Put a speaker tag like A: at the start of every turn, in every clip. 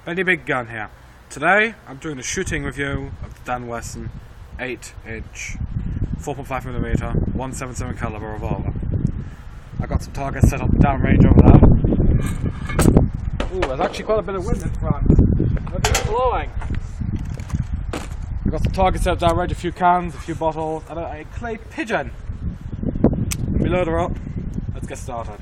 A: Benny Big Gun here. Today I'm doing a shooting review of the Dan Wesson 8-inch 4.5mm 177 caliber revolver. I got some targets set up downrange over there. Ooh, there's actually quite a bit of wind in front. Look, it's blowing. I got some targets set up downrange, a few cans, a few bottles, and a clay pigeon. Let me load her up. Let's get started.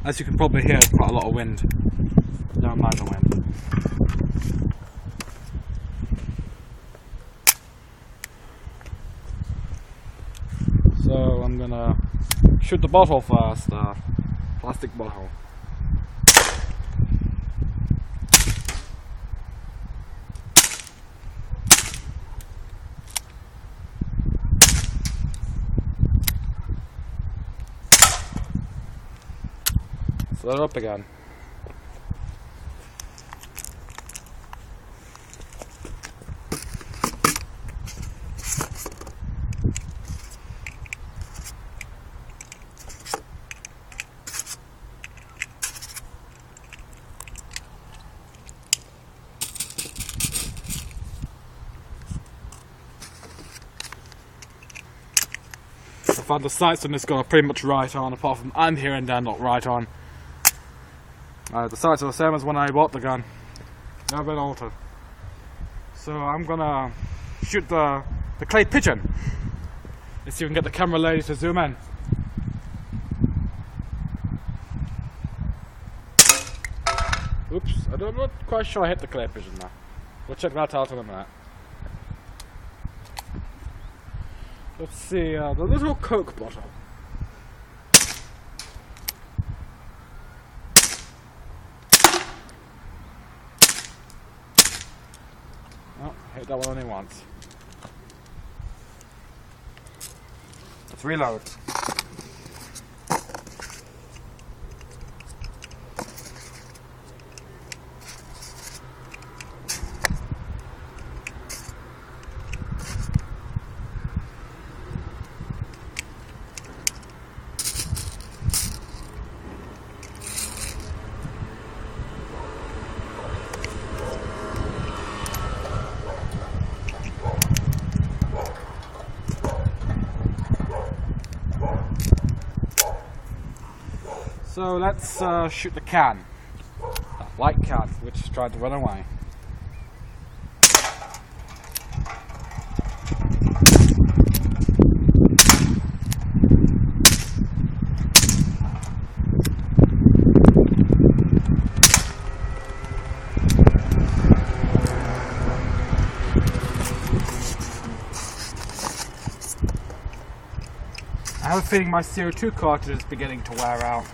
A: As you can probably hear, there's quite a lot of wind. Don't mind the wind. So I'm gonna shoot the bottle first, plastic bottle. Load it up again. I found the sights on this gun are pretty much right on, apart from I'm here and there not right on. The sights are the same as when I bought the gun. Never been altered. So I'm gonna shoot the clay pigeon. Let's see if we can get the camera lady to zoom in. Oops, I'm not quite sure I hit the clay pigeon now. We'll check that out in a minute. Let's see, the little Coke bottle. Oh, hit that one only once. Let's reload. So let's shoot the can, that white can, which is trying to run away. I have a feeling my CO2 cartridge is beginning to wear out.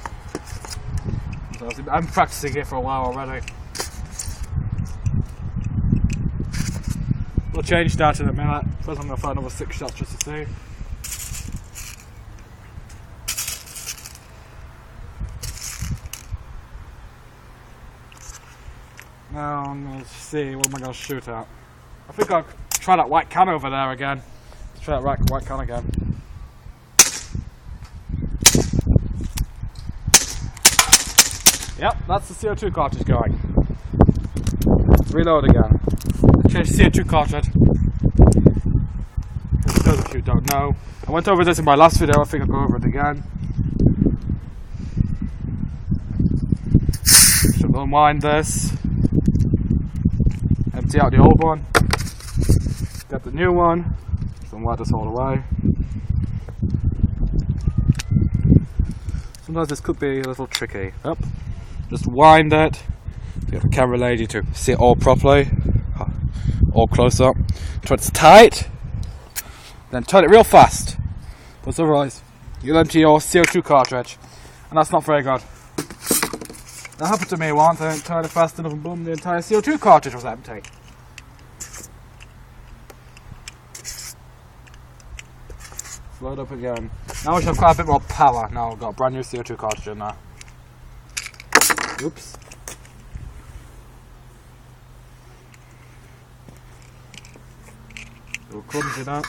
A: I'm practicing it for a while already. We'll change that in a minute. First I'm going to find another 6 shots just to see. Now I'm going to see, what am I going to shoot at? I think I'll try that white can over there again. Let's try that white can again. Yep, that's the CO2 cartridge going. Let's reload again. Let's change the CO2 cartridge. For those of you who don't know, I went over this in my last video, I think I'll go over it again. Should unwind this. Empty out the old one. Get the new one. Just unwind this all away. Sometimes this could be a little tricky. Yep. Just wind it, get the camera lady to see it all properly, all close up. Until it's tight, then turn it real fast, because otherwise you'll empty your CO2 cartridge, and that's not very good. That happened to me once. I didn't turn it fast enough and boom, the entire CO2 cartridge was empty. Load up again. Now we should have quite a bit more power. Now we've got a brand new CO2 cartridge in there. Oops. We'll clumsy that.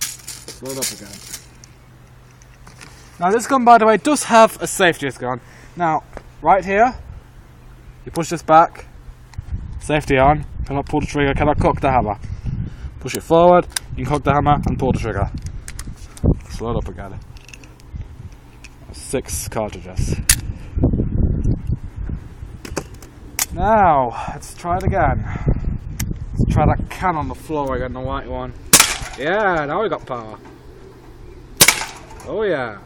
A: Let's load up again. Now this gun, by the way, does have a safety gun. Now, right here, you push this back, safety on, cannot pull the trigger, cannot cock the hammer. Push it forward, you can cock the hammer and pull the trigger. Slow it up again. 6 cartridges. Now, let's try it again. Let's try that can on the floor again, the white one. Yeah, now we got power. Oh yeah.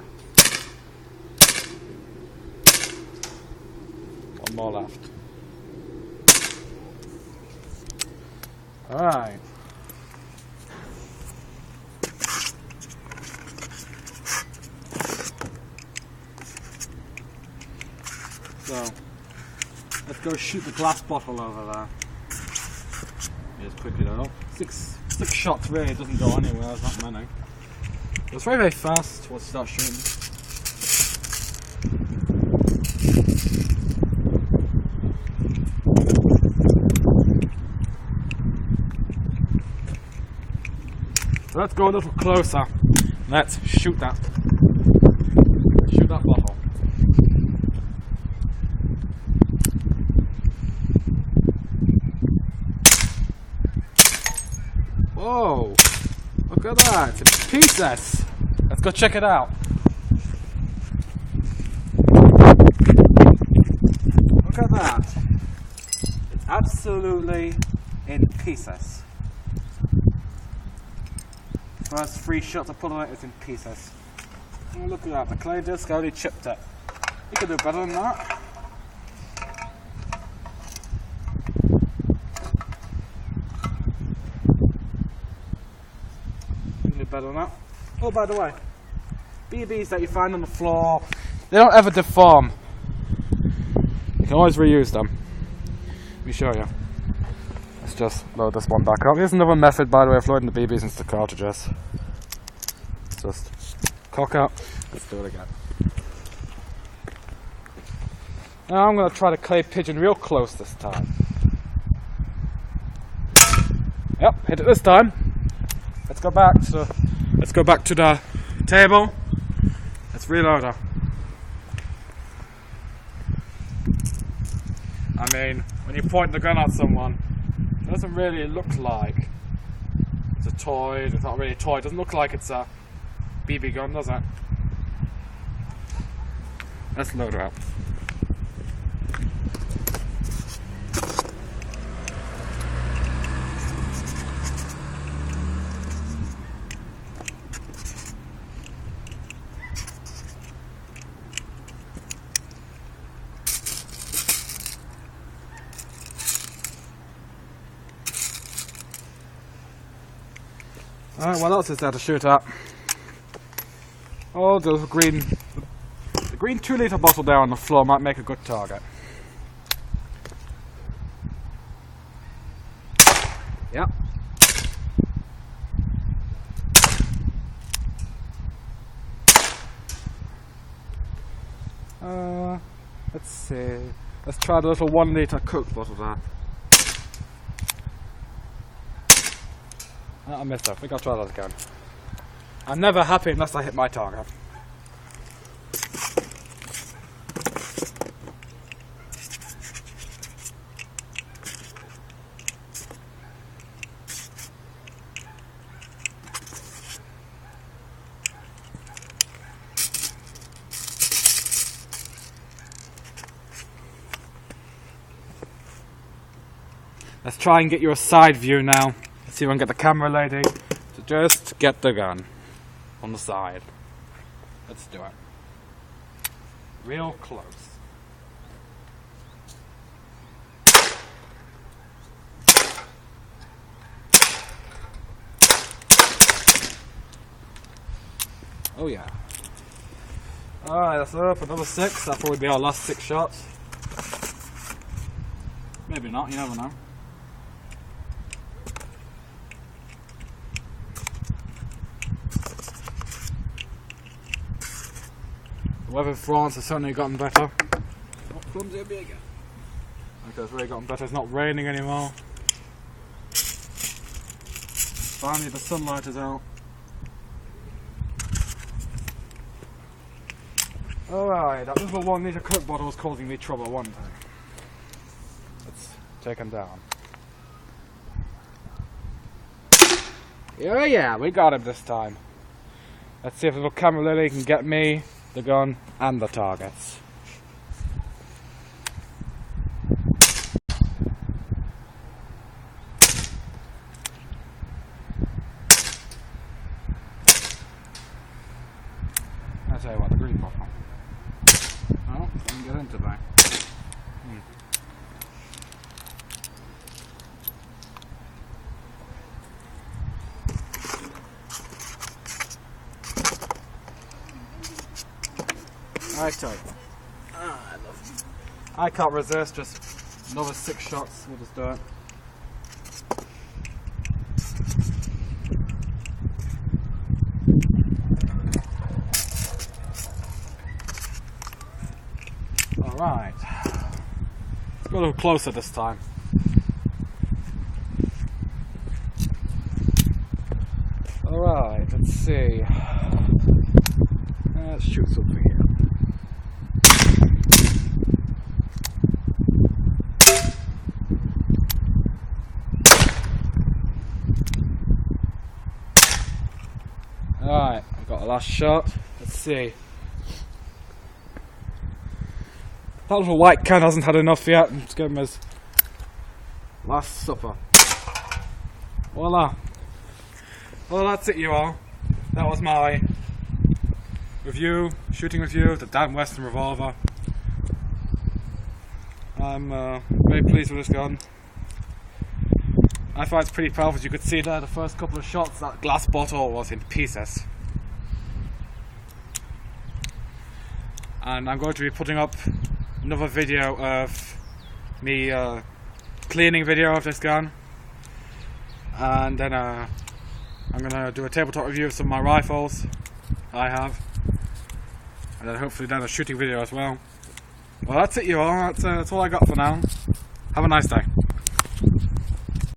A: One more left. Alright. So, let's go shoot the glass bottle over there. Just quickly though. Six shots really doesn't go anywhere, there's not many. It was very, very fast once you start shooting. So let's go a little closer. Let's shoot that. Shoot that bottle. Whoa! Look at that! It's in pieces! Let's go check it out. Look at that! It's absolutely in pieces. First 3 shots I put on it, it's in pieces. Oh, look at that, the clay disc already chipped it. You can do better than that. Better than that. Oh, by the way, BBs that you find on the floor, they don't ever deform. You can always reuse them. Let me show you. Let's just load this one back up. Here's another method, by the way, of loading the BBs into the cartridges. Just cock up. Let's do it again. Now I'm going to try the clay pigeon real close this time. Yep, hit it this time. Let's go back to the table. Let's reload her. I mean, when you point the gun at someone, it doesn't really look like it's a toy. It's not really a toy. It doesn't look like it's a BB gun, does it? Let's load her up. Alright, what else is there to shoot at? Oh, the green 2-litre bottle there on the floor might make a good target. Yep. Let's see. Let's try the little 1-litre Coke bottle there. I missed that. I think I'll try that again. I'm never happy unless I hit my target. Let's try and get you a side view now. Let's see if I can get the camera lady to just get the gun on the side. Let's do it. Real close. Oh yeah. Alright, that's up. Another 6. That'll probably be our last 6 shots. Maybe not, you never know. The weather in France has certainly gotten better. Oh, clumsy it'll be again. Okay, it's really gotten better. It's not raining anymore. Finally, the sunlight is out. Alright, that little 1 litre Coke bottle was causing me trouble one time. Let's take him down. Yeah, we got him this time. Let's see if the little camera lily can get me, the gun, and the targets. I'll tell you what, the green bottle. Oh, I can get into that. I tell you. I love it. I can't resist, just another 6 shots, we'll just do it. Alright. Let's go a little closer this time. Alright, let's see. Let's shoot something here. Alright, I've got a last shot. Let's see. That little white can hasn't had enough yet. Let's give him his last supper. Voila. Well, that's it, you all. That was my shooting review of the Dan Wesson revolver. I'm very pleased with this gun. I find it's pretty powerful. As you could see there, the first couple of shots, that glass bottle was in pieces. And I'm going to be putting up another video of me cleaning video of this gun. And then I'm going to do a tabletop review of some of my rifles I have. And then hopefully then a shooting video as well. Well, that's it, you all. That's all I got for now. Have a nice day.